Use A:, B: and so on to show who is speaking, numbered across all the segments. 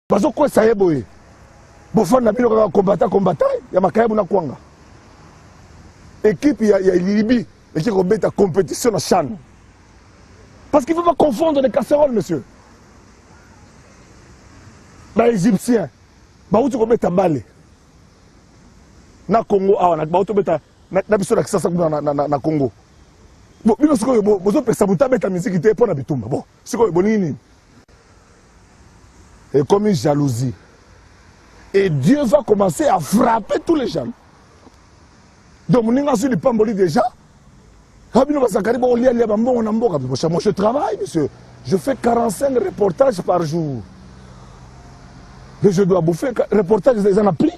A: bazo ko ça yeboye bofana na bino ka combattant ya makayabu na kwanga équipe ya Libye et qui remet ta compétition à Chan. Parce qu'il ne faut pas confondre les casseroles, monsieur. Les Égyptiens, où tu remets ta balle? Na Congo, où tu mets ta biso na Congo. Bon, bino siko bozo pesa buta beta musique ite pona bitumba. Bon, siko bonini. Et comme une jalousie. Et Dieu va commencer à frapper tous les gens. Donc, on sur le pamboli déjà. Moi, je travaille, monsieur. Je fais 45 reportages par jour. Et je dois bouffer reportages, ils en ont pris.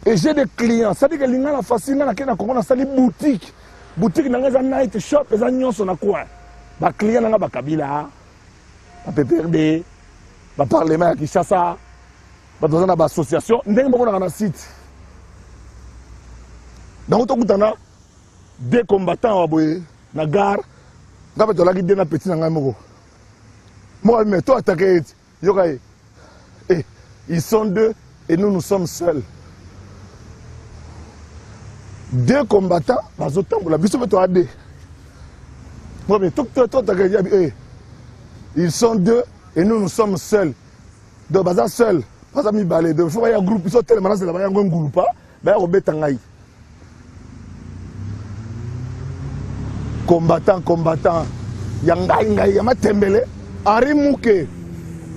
A: Et j'ai des clients. Ça dit que les gens sont fascinants, ils ont des boutiques. Boutique, ils ont des night shop, ils ont des quoi. Les clients, ils ont des Kabila, des PPRD, des Parlement à Kinshasa, des associations. Ils ont des sites. Donc, deux combattants na gare, petit moi, mais toi, ils sont deux et nous sommes seuls. Deux combattants, moi, mais toi, ils sont deux et nous sommes seuls. Donc, ils sont seuls. Pas amis balé. Donc, il faut un groupe. Ils sont tellement là, un groupe. Combattant, yama tembele, Henri Mouké.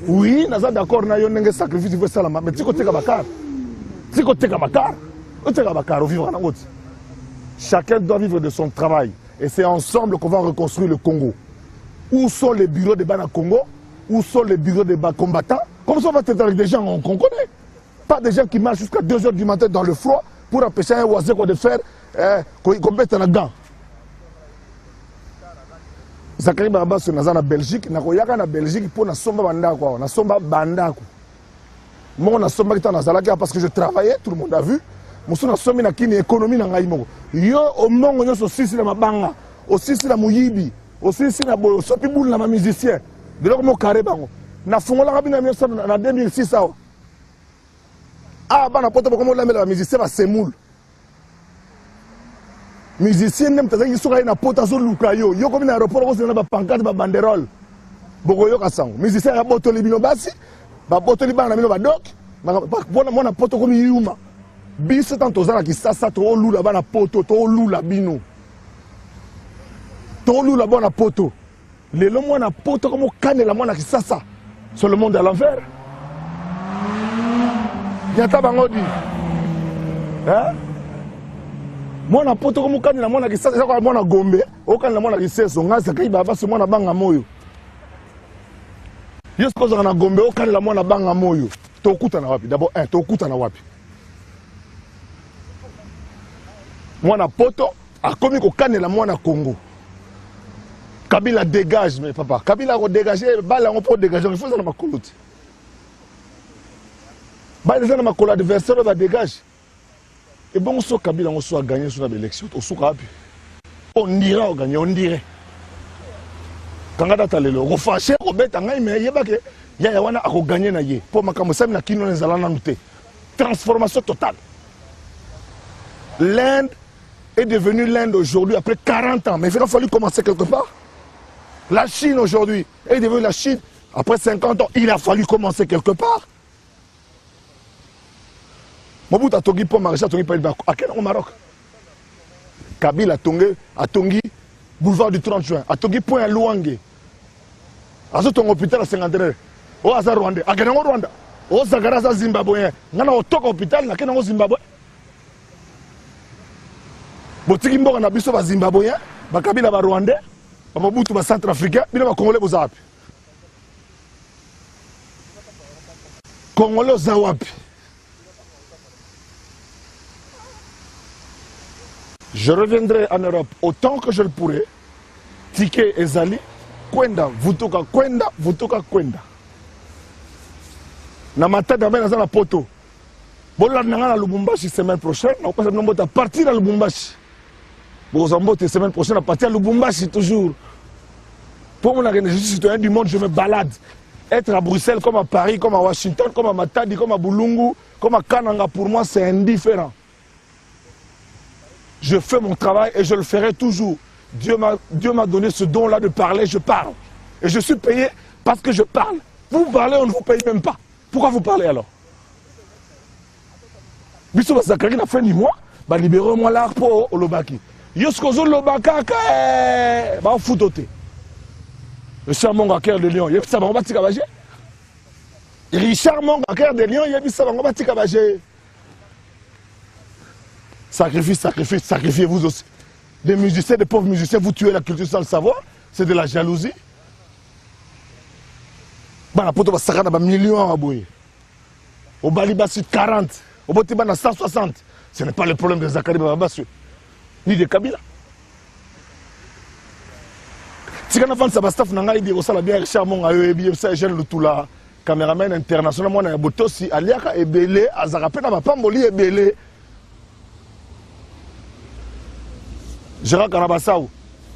A: Oui, nous sommes d'accord, nous avons un sacrifice, il faut ça, mais tu côté Bakar. Tu côté Bakar. Chacun doit vivre de son travail. Et c'est ensemble qu'on va reconstruire le Congo. Où sont les bureaux de Bana Congo? Où sont les bureaux des combattants? Comme ça, on va traiter avec des gens qu'on connaît. Pas des gens qui marchent jusqu'à 2 h du matin dans le froid pour empêcher un oiseau de faire qu'on mette la gant. Zakari Baba se naza na Belgique, na koyaka na Belgique pour na somba bandako, na somba bandako. Moi na somba kita na zalaka parce que je travaillais, tout le monde a vu. Musu na sombi na kini économie na ngai moko. Yo o mongo nyo so sisi na mabanga, o sisi na muyibi, o sisi na boyo, so pibul na ma musicien. De loko mo carré bango. Na fungola kabina na 2006 awa. Ah bana poto ko mo la mela musicien ba semoule. Musicien nem tazaki soka na pota zo luka yo comme na aéroport ko na ba pancarte ba banderole boko yo kasango musicien ya botoli bino basi ba botoli bana bino ba doc bona mona poto ko yuma biso tanto zala ki sasa to lula bana poto to lula bino to lula bona poto lelo mona poto ko mo kanela mona ki sasa sur le monde à l'envers yata bangodi hein. Moi, je poto comme quand la mona qui ça c'est moi na gombe, au quand la mona qui c'est son ngasa kai baba c'est moi na banga moyo. Yo ce qu'on a gombe au quand la mona banga moyo. To kuta na wapi? D'abord to kuta na wapi? Moi na poto a komi ko quand la mona Congo. Kabila dégage mais papa, Kabila ko dégager bala on peut dégager, il faut ça na makolote. Bala ça na makolo adversaire va dégager. Et bon, on Kabila, on soit gagné sur l'élection, on dira gagner, on dirait. Quand on a le refâché, on bet mais il y a que il y a gagné na yé. Pour ma camouflage, na kino les alana noté. Transformation totale. L'Inde est devenue l'Inde aujourd'hui après 40 ans. Mais il a fallu commencer quelque part. La Chine aujourd'hui est devenue la Chine après 50 ans. Il a fallu commencer quelque part. Mobutu a tongi pour Maréchal, tongi pour Elbako. À quel au Maroc? Kabila a tongi boulevard du 30 juin, a tongi point à Louangé. A ce ton hôpital à 50 heures. Au hasard Rwanda, à quel Rwanda? Au Zagaraza Zimbabwe. Nana au tok hôpital, na quel Zimbabwe? Botiki mboka na biso ba Zimbabwe, ba Kabila ba Rwandais, ba Mobutu ba Centrafricain, bino ba Congolais bozapi. Congolais zawapi. Je reviendrai en Europe autant que je le pourrai. Ticket Ezali, Kwenda, Vutuka Kwenda, Vutuka Kwenda. Na matin d'abord dans la poto. Bon là na la Lubumbashi semaine prochaine, on passe à partir à Lubumbashi. Bon Zambote semaine prochaine à partir à Lubumbashi toujours. Pour mon je suis citoyen du monde, je me balade. Être à Bruxelles, comme à Paris, comme à Washington, comme à Matadi, comme à Boulungu, comme à Kananga, pour moi, c'est indifférent. Je fais mon travail et je le ferai toujours. Dieu m'a donné ce don-là de parler, je parle. Et je suis payé parce que je parle. Vous parlez, on ne vous paye même pas. Pourquoi vous parlez alors? Biso Zakari na fin du mois, bah libérez-moi l'art pour Olobaki. Yoskozo Lobaka, bah foutoté. Richard Monga, cœur de lion, il y a ça, on va t'ikabager. Richard Monga, cœur de lion, il y a ça, on va t'ikabager. Sacrifice, sacrifice, sacrifiez-vous aussi. Des musiciens, des pauvres musiciens, vous tuez la culture sans le savoir, c'est de la jalousie. Bah la poto va s'arrêter à millions à bouiller. Au Baliba c'est 40, au Botiba 160. Ce n'est pas le problème de Zakari Babassu, ni de Kabila. Si on a fait ça, staff n'a dit que bien Richard Monga, ça jeune le tout là, caméraman international, moi na botosi aliaka ebele, azarape na mapamboli ebele. Gérard Karabassao,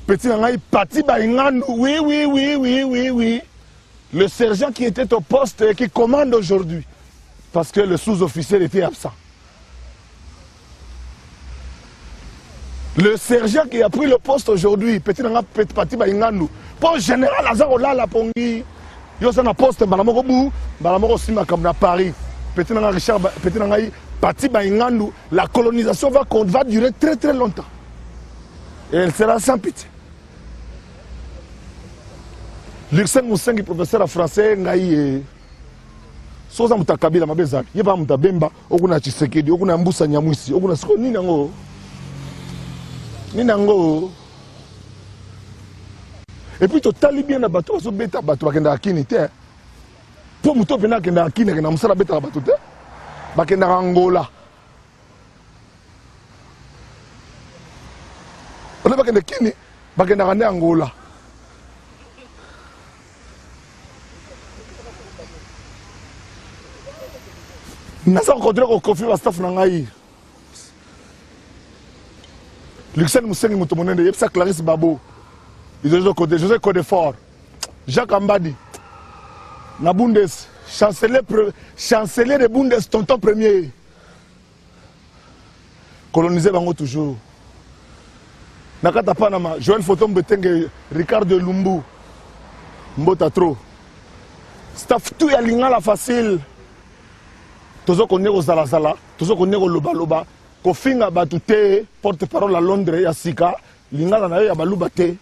A: petit nangai parti baingano, oui. Le sergent qui était au poste et qui commande aujourd'hui, parce que le sous-officier était absent. Le sergent qui a pris le poste aujourd'hui, petit nanga parti baingano, pour général Azarola la pongi, yo ça na poste balamoko bu, balamoko sima comme na Paris, petit nanga Richard, petit nangai parti baingano, la colonisation va durer très longtemps. Et elle sera sans pitié. Luxen Moussengi, professeur en français, Ngaïe. Soza Moutakabila, ma bezak. Yeba Moutabemba, Oguna Chisekedi, Oguna Mboussa Nyamouissi, Oguna Sko, Ninango. Ninango. Et puis, tu as bien à bateau, tu bêta bateau, tu as kini, pour Mouto Pena, tu as kini, tu as moussa bêta bateau, tu as Angola. On a pas de kini, on a Angola. Nous avons rencontré au conflit de staff Nangaï. Luxen Moussengi Moutomonende, Yepsa Clarisse Babo, José Codefort, Jacques Ambadi, Nabundes, chancelier de Bundes, tonton premier. Colonisé Bango toujours. Nakata Panama, Joël Fotom Betenge, Ricardo Lumbu, Mbota Tro. Staff tout ya lingala facile. Tozo connaît au Zalazala, tozo connaît au Loba, Kofinga Batute, porte-parole à Londres et à Sika, lingala na ya baluba te.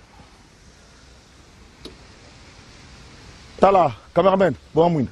A: Tala, cameraman, bon amouine.